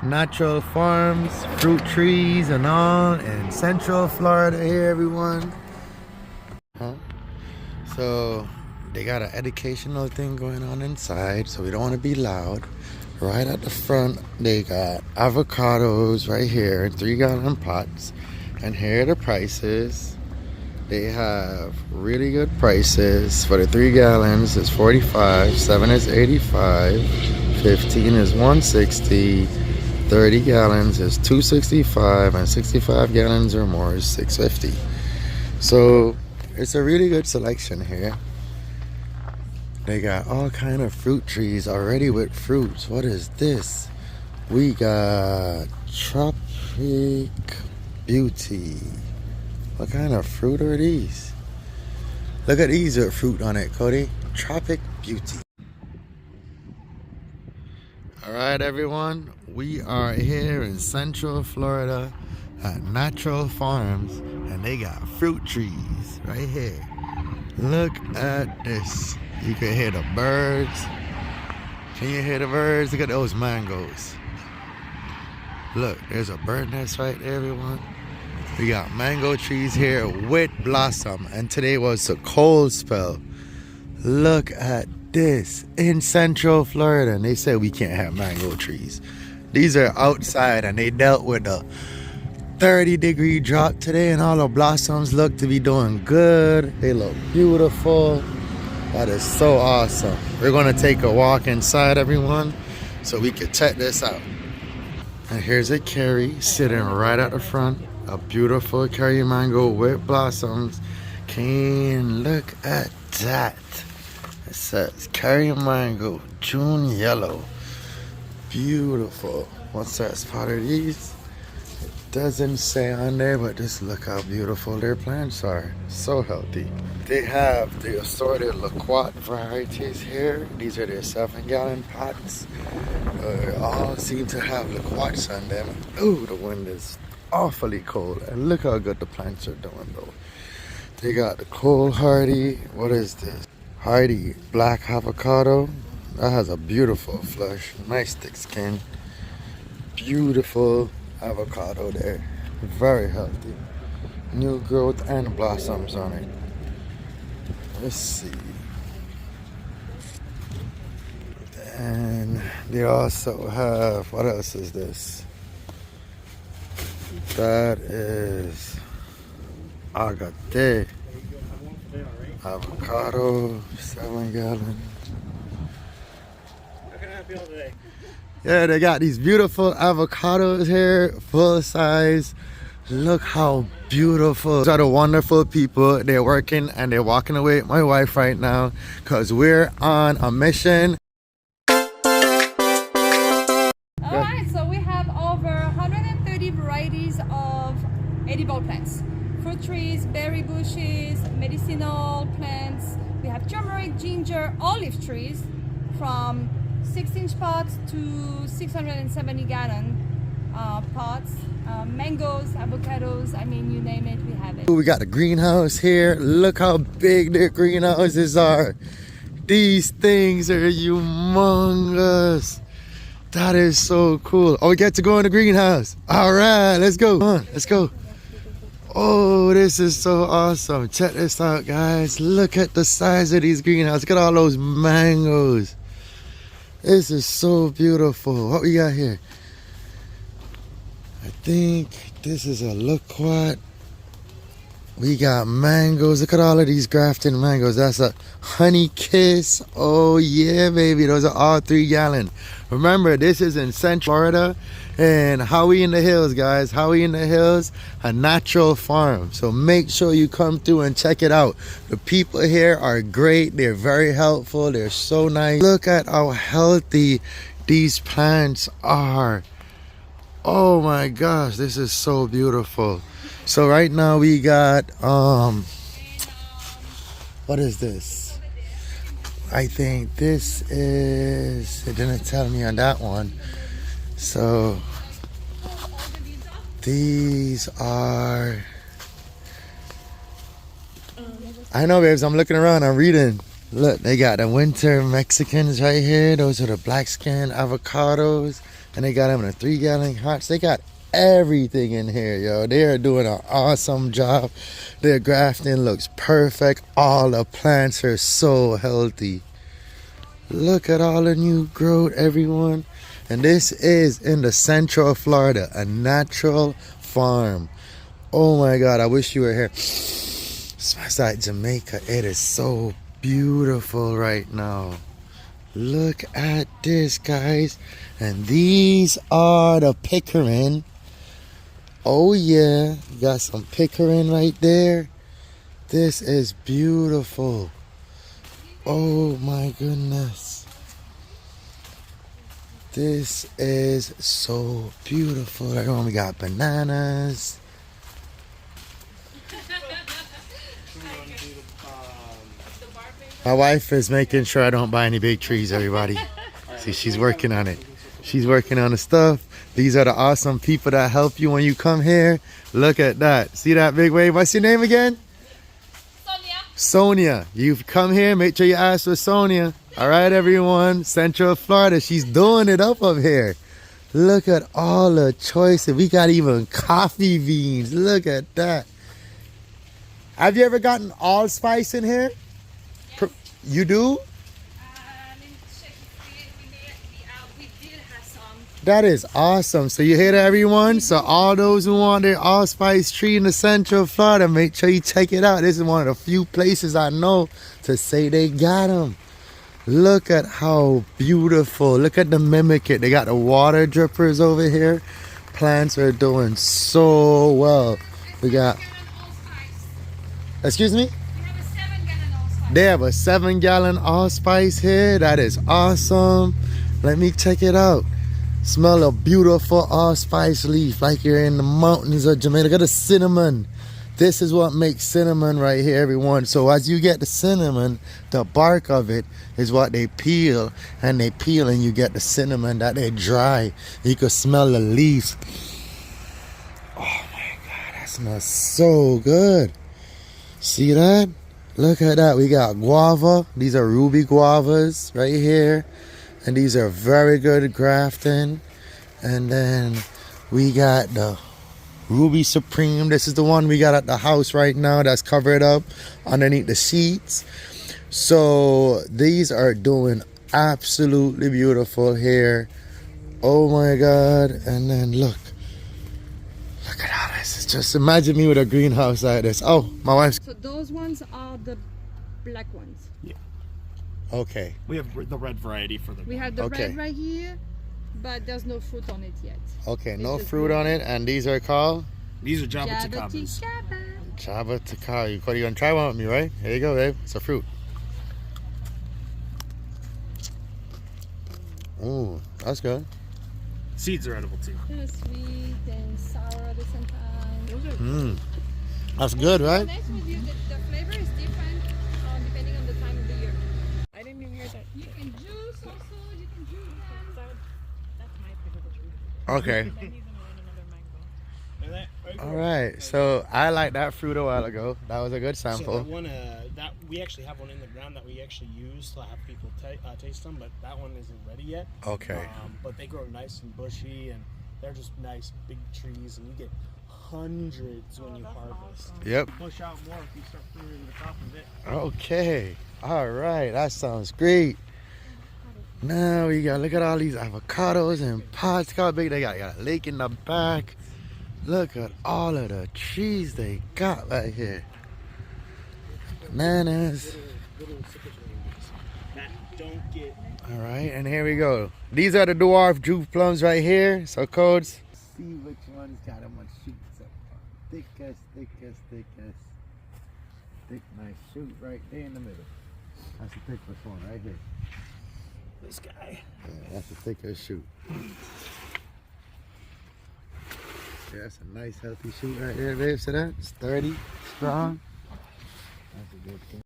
natural farms, fruit trees and all in Central Florida here, everyone. So they got an educational thing going on inside, so we don't want to be loud. Right at the front, they got avocados right here in 3-gallon pots. And here are the prices. They have really good prices. For the 3 gallons, it's $45, 7 is $85, 15 is $160, 30 gallons is $265, and 65 gallons or more is $650. So it's a really good selection here. They got all kind of fruit trees already with fruits. What is this? We got Tropic Beauty. What kind of fruit are these? Look at these with fruit on it, Cody. Tropic Beauty. Alright everyone, we are here in Central Florida at Natural Farms, and they got fruit trees right here. Look at this. You can hear the birds. Can you hear the birds? Look at those mangoes. Look, there's a bird nest right there, everyone. We got mango trees here with blossom, and today was a cold spell. Look at this in Central Florida, and they said we can't have mango trees. These are outside, and they dealt with a 30-degree drop today, and all the blossoms look to be doing good. They look beautiful. That is so awesome. We're gonna take a walk inside, everyone, so we can check this out. And here's a cherry sitting right at the front. A beautiful cherry mango with blossoms. Can look at that. It says cherry mango, June yellow. Beautiful. What's that spot of these? It doesn't say on there, but just look how beautiful their plants are. So healthy. They have the assorted loquat varieties here. These are their 7-gallon pots. All seem to have loquats on them. Ooh, the wind is awfully cold, and look how good the plants are doing though. They got the cold hardy, what is this? Hardy black avocado. That has a beautiful flesh, nice thick skin. Beautiful avocado there, very healthy. New growth and blossoms on it. Let's see. And they also have, what else is this? That is agate, avocado, 7-gallon. How can I help you all today? Yeah, they got these beautiful avocados here, full size. Look how beautiful. These are the wonderful people. They're working and they're walking away with my wife right now because we're on a mission. Alright, so we have over 130 varieties of edible plants. Fruit trees, berry bushes, medicinal plants. We have turmeric, ginger, olive trees from 6-inch pots to 670-gallon pots. Mangoes, avocados, I mean, you name it, we have it. We got a greenhouse here. Look how big their greenhouses are. These things are humongous. That is so cool. Oh, we get to go in the greenhouse. All right, let's go. Come on, let's go. Oh, this is so awesome. Check this out, guys. Look at the size of these greenhouses. Look at all those mangoes. This is so beautiful. What we got here? I think this is a loquat. We got mangoes. Look at all of these grafted mangoes. That's a honey kiss. Oh yeah, baby. Those are all 3-gallon. Remember, this is in Central Florida. And Howie in the Hills, guys. Howie in the Hills, a natural farm. So make sure you come through and check it out. The people here are great. They're very helpful. They're so nice. Look at how healthy these plants are. Oh my gosh, this is so beautiful. So right now we got what is this? I think this is, it didn't tell me on that one. So these are, I know, babes, I'm looking around, I'm reading. Look, they got the winter Mexicans right here. Those are the black skin avocados. And they got them in a 3-gallon hots. They got everything in here, yo. They are doing an awesome job. Their grafting looks perfect. All the plants are so healthy. Look at all the new growth, everyone. And this is in the central Florida, a natural farm. Oh my God, I wish you were here. Smells like Jamaica. It is so beautiful right now. Look at this, guys. And these are the pickering. Oh yeah, you got some pickering right there. This is beautiful. Oh my goodness. This is so beautiful. Everyone, we got bananas. My wife is making sure I don't buy any big trees, everybody. See, she's working on it. She's working on the stuff. These are the awesome people that help you when you come here. Look at that. See that big wave? What's your name again? Sonya. Sonya. You've come here, make sure you ask for Sonya. All right, everyone. Central Florida. She's doing it up here. Look at all the choices. We got even coffee beans. Look at that. Have you ever gotten allspice in here? Yes. You do? We did have some. That is awesome. So you hear that, everyone? So all those who want their allspice tree in the Central Florida, make sure you check it out. This is one of the few places I know to say they got them. Look at how beautiful. Look at the mimic it. They got the water drippers over here. Plants are doing so well. We got... Excuse me? We have a 7-gallon allspice. They have a 7-gallon allspice here. That is awesome. Let me check it out. Smell a beautiful allspice leaf like you're in the mountains of Jamaica. Look at the cinnamon. This is what makes cinnamon right here, everyone. So as you get the cinnamon, the bark of it is what they peel. And they peel and you get the cinnamon that they dry. You can smell the leaves. Oh my God, that smells so good. See that? Look at that. We got guava. These are ruby guavas right here. And these are very good grafting. And then we got the Ruby Supreme. This is the one we got at the house right now that's covered up underneath the sheets. So these are doing absolutely beautiful here. Oh my God. And then look. Look at all this. Just imagine me with a greenhouse like this. Oh, my wife's... So those ones are the black ones. Yeah. Okay. We have the red variety for the... We have the Okay. red right here, but there's no fruit on it yet. Okay, It's no just fruit on it. And these are called? These are jaboticabas. Jaboticaba. Java Takari. You're going to try one with me, right? Here you go, babe. It's a fruit. Ooh, that's good. Seeds are edible too. Kind of sweet and sour at the same time. Mmm. That's good, right? Nice with you. The flavor is different depending on the time of the year. I didn't even hear that. You can juice also. You can juice them. That's my favorite tree. Okay. Then he's gonna want another mango. All right. So I liked that fruit a while ago. That was a good So sample. that one, that we actually have one in the ground that we actually use to have people taste them, but that one isn't ready yet. Okay. But they grow nice and bushy, and they're just nice big trees, and you get hundreds when you harvest. Yep. Push out more if you start pruning the top of it. Okay. All right. That sounds great. Now we got, look at all these avocados and pots. Look how big they got. They got a lake in the back. Look at all of the trees they got right here. Bananas. That don't get... All right, and here we go. These are the dwarf juice plums right here. So codes. See which one's got them on shoots up. Thickest. Thick, nice shoot right there in the middle. That's the thickest one right here. This guy. Yeah, that's the thickest shoot. Yeah, that's a nice healthy shoot right there, babe. See that? It's 30, strong. That's a good thing.